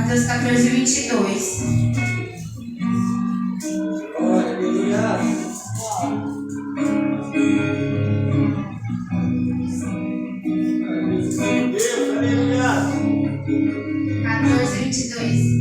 Mateus 14, 22. Aleluia. Deus, aleluia. 14, 22.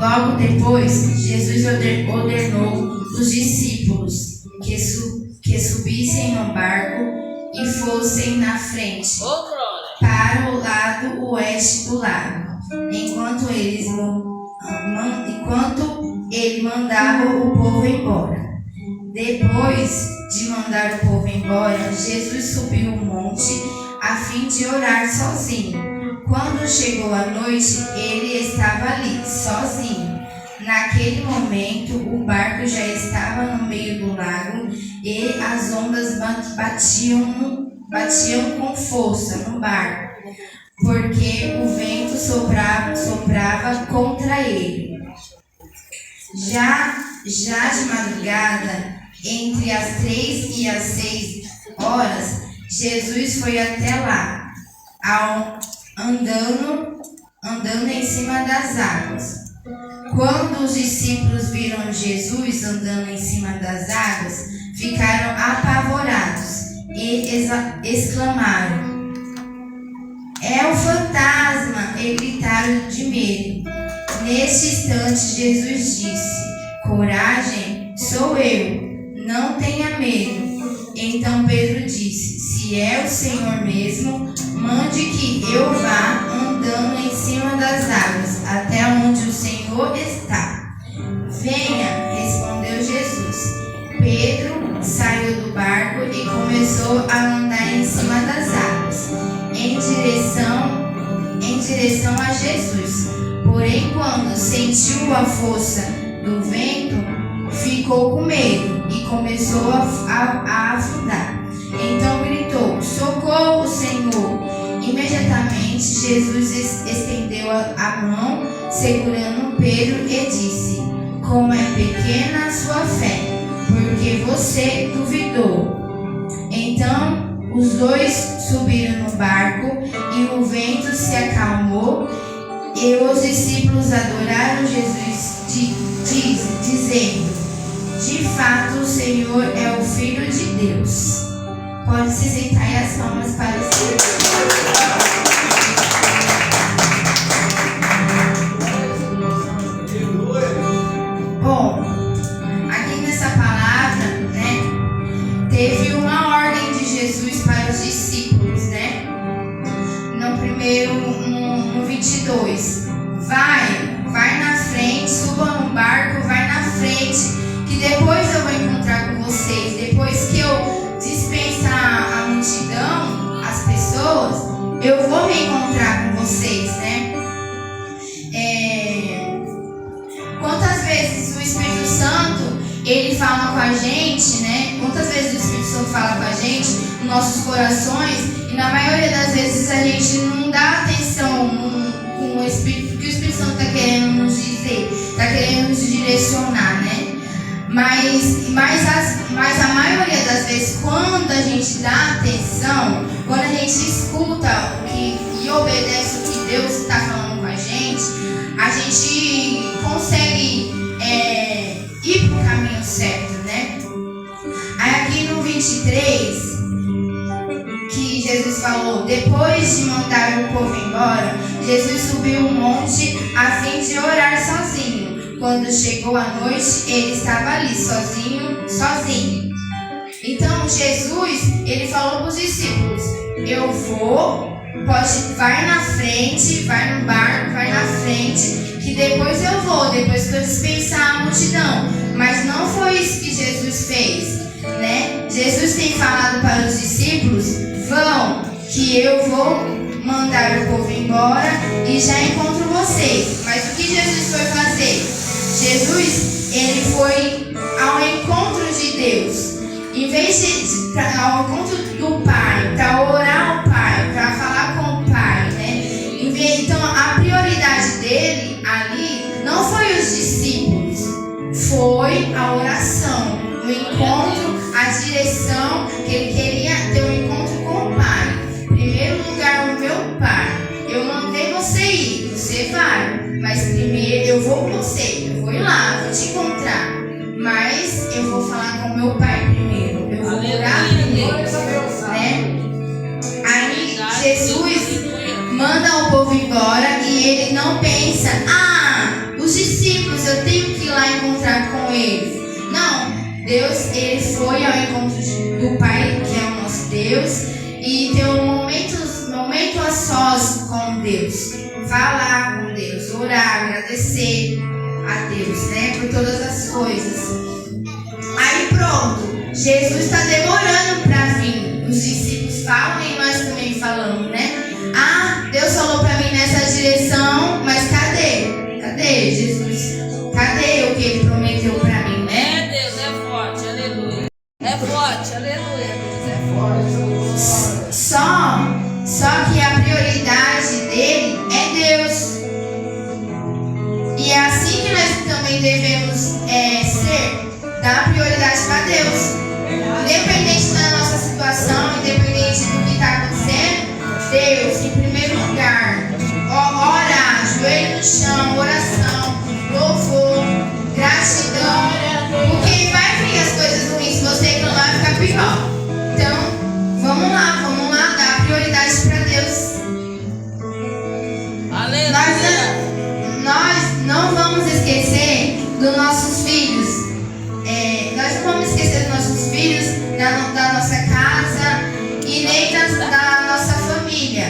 Logo depois, Jesus ordenou os discípulos que subissem no barco e fossem na frente para o lado oeste do lago, enquanto ele mandava o povo embora. Depois de mandar o povo embora, Jesus subiu o monte a fim de orar sozinho. Quando chegou a noite, ele estava ali, sozinho. Naquele momento, o barco já estava no meio do lago e as ondas batiam com força no barco, porque o vento soprava contra ele. Já de madrugada, entre as 3 e as 6 horas, Jesus foi até lá, andando em cima das águas. Quando os discípulos viram Jesus andando em cima das águas, ficaram apavorados e exclamaram: "É um fantasma!" e gritaram de medo. Neste instante, Jesus disse: "Coragem, sou eu, não tenha medo." Então Pedro disse: "Se é o Senhor mesmo, mande que eu vá andando em cima das águas, até onde o Senhor está." "Venha," respondeu Jesus. Pedro saiu do barco e começou a andar em cima das águas, em direção a Jesus. Porém, quando sentiu a força do vento, ficou com medo e começou a afundar. Então gritou: "Socorro, Senhor!" Imediatamente Jesus estendeu a mão, segurando Pedro, e disse: "Como é pequena a sua fé, porque você duvidou." Então os dois subiram no barco e o vento se acalmou, e os discípulos adoraram Jesus, dizendo: "De fato, o Senhor é o Filho de Deus." Pode se sentar e as palmas para o Senhor. Bom, aqui nessa palavra, né, teve uma ordem de Jesus para os discípulos, né? No primeiro, no 22, vai na frente, suba no barco, vai na frente, que depois eu vou encontrar com vocês. Depois que eu dispensar a multidão, as pessoas, eu vou me encontrar com vocês, né? Quantas vezes o Espírito Santo, ele fala com a gente, né? Quantas vezes o Espírito Santo fala com a gente nos nossos corações, e na maioria das vezes a gente não dá atenção com o Espírito, que o Espírito Santo está querendo nos dizer, está querendo nos direcionar, né? Mas a maioria das vezes, quando a gente dá atenção, quando a gente escuta e obedece o que Deus está falando com a gente consegue ir para o caminho certo, né? Aí aqui no 23, que Jesus falou: depois de mandar o povo embora, Jesus subiu um monte a fim de orar sozinho. Quando chegou a noite, ele estava ali, sozinho. Então, Jesus, ele falou para os discípulos: eu vou, vai na frente, vai no barco, vai na frente, que depois eu vou, depois que eu dispensar a multidão. Mas não foi isso que Jesus fez, né? Jesus tem falado para os discípulos: vão, que eu vou mandar o povo embora e já encontro vocês. Mas o que Jesus foi fazer? Jesus, ele foi ao encontro de Deus. Em vez de ao encontro do Pai, para orar ao Pai, que ele queria ter um encontro com o Pai. Em primeiro lugar, o meu Pai. Eu mandei você ir, você vai. Mas primeiro eu vou com você, eu vou ir lá, vou te encontrar. Mas eu vou falar com o meu Pai primeiro. Eu vou orar primeiro, né? Aí Jesus manda o povo embora e ele não pensa, os discípulos, eu tenho que ir lá encontrar com eles. Não, Deus, ele foi ao encontro do Pai, que é o nosso Deus, e tem um momento a sós com Deus. Falar com Deus, orar, agradecer a Deus, né, por todas as coisas. Aí pronto, Jesus está demorando para vir. Os discípulos falam e nós também falamos, né? Deus falou para mim nessa direção, mas cadê? Cadê Jesus? Cadê o que ele prometeu para mim, né? Deus, é forte, aleluia. É forte, aleluia. Deus é forte. Só que a prioridade dele é Deus. E é assim que nós também devemos ser, dar prioridade para Deus. Independente da nossa situação, independente do que está acontecendo, Deus, em primeiro lugar, orar, joelho no chão, oração, louvor, gratidão, porque vai vir as coisas ruins, se você reclamar vai ficar pior. Então, vamos lá, dar prioridade para Deus. Nós não vamos esquecer dos nossos filhos. Nós não vamos esquecer dos nossos filhos, da nossa casa e nem da nossa família.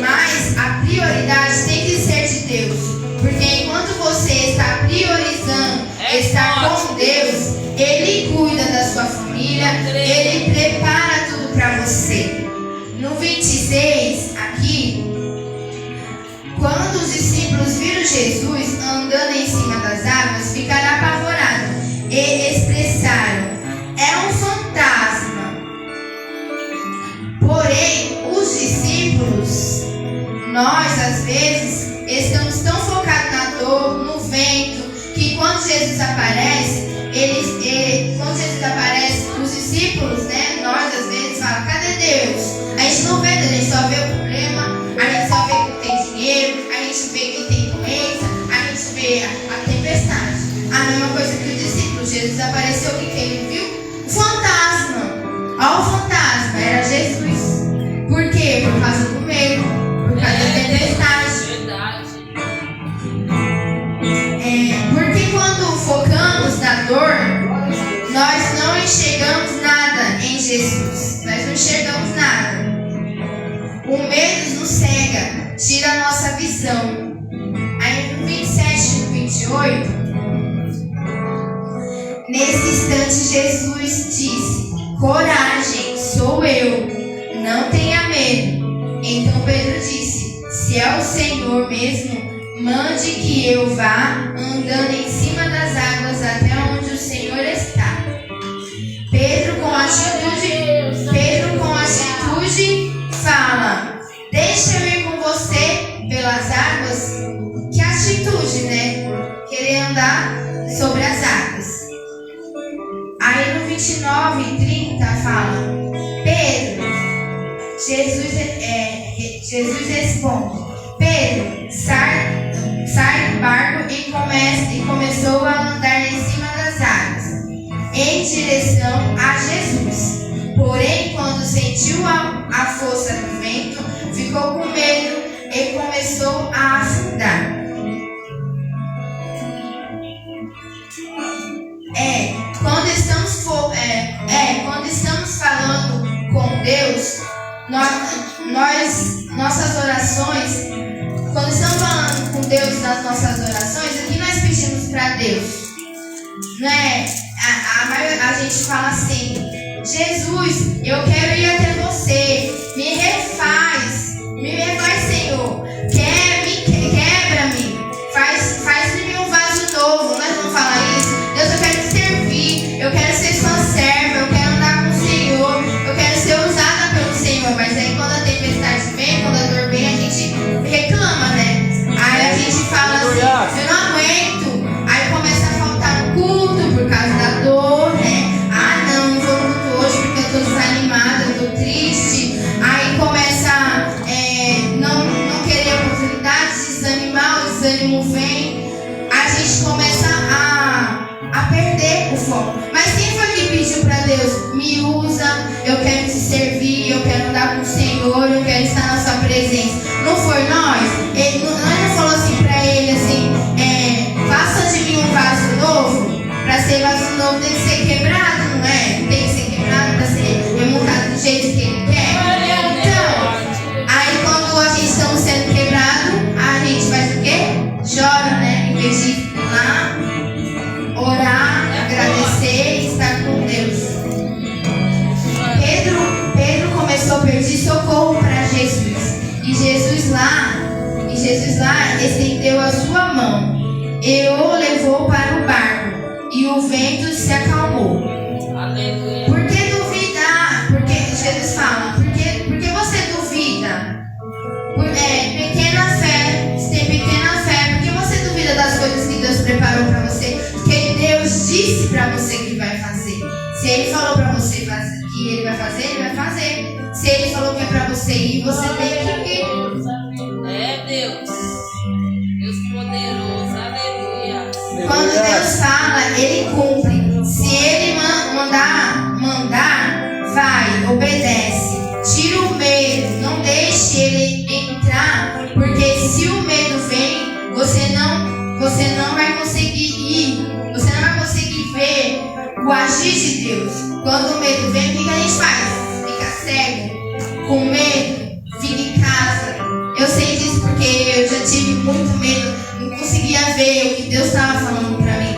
Mas a prioridade tem que ser de Deus. Porque enquanto você está priorizando estar com Deus, Ele cuida da sua família, Ele prepara tudo para você. No 26, aqui, quando os discípulos viram Jesus andando em cima das águas, ficaram apavorados e expressaram: é um fantasma. Porém, os discípulos, nós às vezes estamos tão focados na dor, no vento, que quando Jesus aparece, os discípulos, né, nós às vezes falamos: cadê Deus? A gente não vê, a gente só vê o problema, a gente só vê que tem dinheiro, a gente vê que tem doença, a gente vê a tempestade. A mesma coisa que os discípulos. Jesus apareceu, o que ele viu? O fantasma. Olha o fantasma, era Jesus. Por quê? Por causa do medo, por causa da tempestade. Porque quando focamos na dor, nós não enxergamos nada em Jesus. Nós não enxergamos nada. O medo nos cega, tira a nossa visão. Aí no 27 e no 28, nesse instante Jesus disse: coragem, sou eu, não tenha medo. Então Pedro disse: se é o Senhor mesmo, mande que eu vá andando em cima das águas até onde o Senhor está. Pedro com atitude fala: deixa eu ir com você pelas águas. Que atitude, né? Querer andar sobre as águas. Aí no 29 e 30 fala: Pedro, Jesus responde: Pedro, sai do barco e começou a andar em cima das águas, em direção a Jesus. Porém, quando sentiu a força do vento, ficou com medo e começou a afundar. Quando estamos falando com Deus, nossas orações, quando estamos falando com Deus nas nossas orações, o que nós pedimos para Deus? Não é? A gente fala assim: Jesus, eu quero ir até você, me refaz, Senhor, quebra-me, faz de mim um vaso novo. Nós vamos falar isso. Deus, eu quero te servir, eu quero ser sua serva, eu quero andar com o Senhor, eu quero ser usada pelo Senhor. Mas aí quando a tempestade vem, quando a dor vem, a gente reclama, né? Aí a gente fala assim: eu não aguento. Aí começa a faltar no culto por causa da dor, né? Não vou no culto hoje porque eu tô desanimada. ele falou pra você fazer, que ele vai fazer, ele vai fazer. Se ele falou que é pra você ir, você tem que ir. É Deus. Deus poderoso. Aleluia. Quando Deus fala, ele cumpre. Se ele mandar, vai, obedece. Tira o medo, não deixe ele entrar, porque se o medo vem, você não vai conseguir ir, você não vai conseguir ver o agir de Deus. Quando o medo vem, o que a gente faz? Fica cego, com medo, fica em casa. Eu sei disso porque eu já tive muito medo, não conseguia ver o que Deus estava falando pra mim.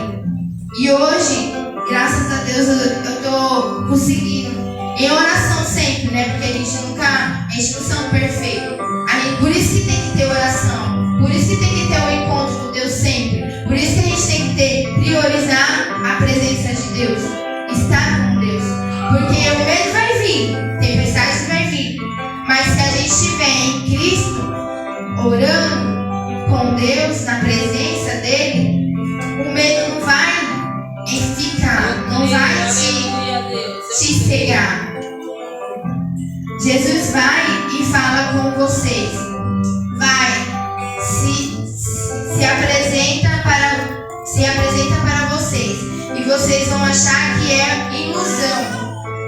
E hoje, graças a Deus, eu tô conseguindo. Em oração sempre, né? Porque a gente não são perfeitos. Por isso que tem que ter oração. Por isso que tem que ter um encontro com Deus sempre. Por isso que a gente tem que priorizar a presença de Deus. Estar com Deus. Porque o medo vai vir, tempestade vai vir. Mas se a gente estiver em Cristo, orando com Deus, na presença dele, o medo não vai ficar, não vai te cegar. Jesus vai e fala com vocês. Vai, se apresenta para vocês. E vocês vão achar que é ilusão.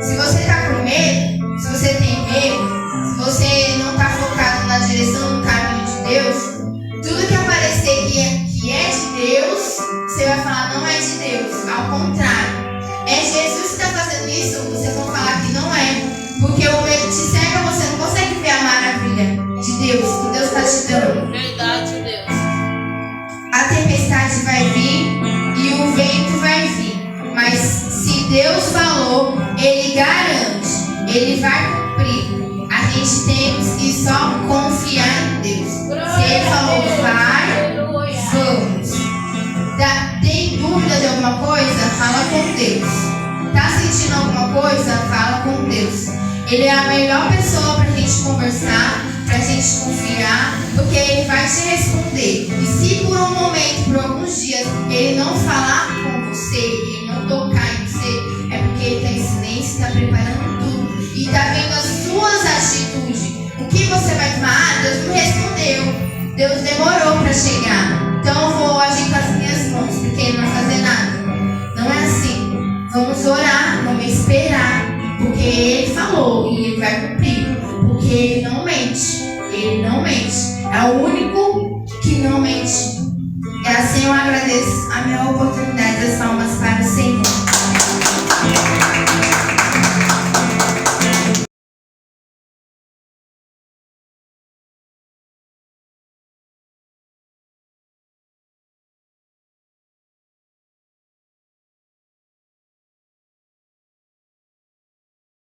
Se você está com medo, se você tem medo, se você não está focado na direção, no caminho de Deus, tudo que aparecer que é de Deus, você vai falar não é de Deus. Ao contrário. É Jesus que está fazendo isso, vocês vão falar que não é. Porque o medo te cega, você não consegue ver a maravilha de Deus, que Deus está te dando. Verdade, Deus. A tempestade vai vir e o vento vai vir. Mas se Deus falou, Ele garante, Ele vai cumprir. A gente tem que só confiar em Deus. Se Ele falou vai, vamos. Tem dúvida de alguma coisa? Fala com Deus. Tá sentindo alguma coisa? Fala com Deus. Ele é a melhor pessoa pra gente conversar, pra gente confiar, porque Ele vai te responder. E se por um momento, por alguns dias, Ele não falar com você, Ele não tocar em você, é porque Ele tá em silêncio, está preparando tudo e tá vendo as suas atitudes. O que você vai tomar? Deus não respondeu. Deus demorou para chegar. Então eu vou agir com as minhas mãos, porque Ele não vai fazer nada. Não é assim. Vamos orar, vamos esperar. Porque Ele falou e Ele vai cumprir. Porque Ele não mente. Ele não mente. É o único que não mente. É assim eu agradeço a minha oportunidade das palmas para o Senhor.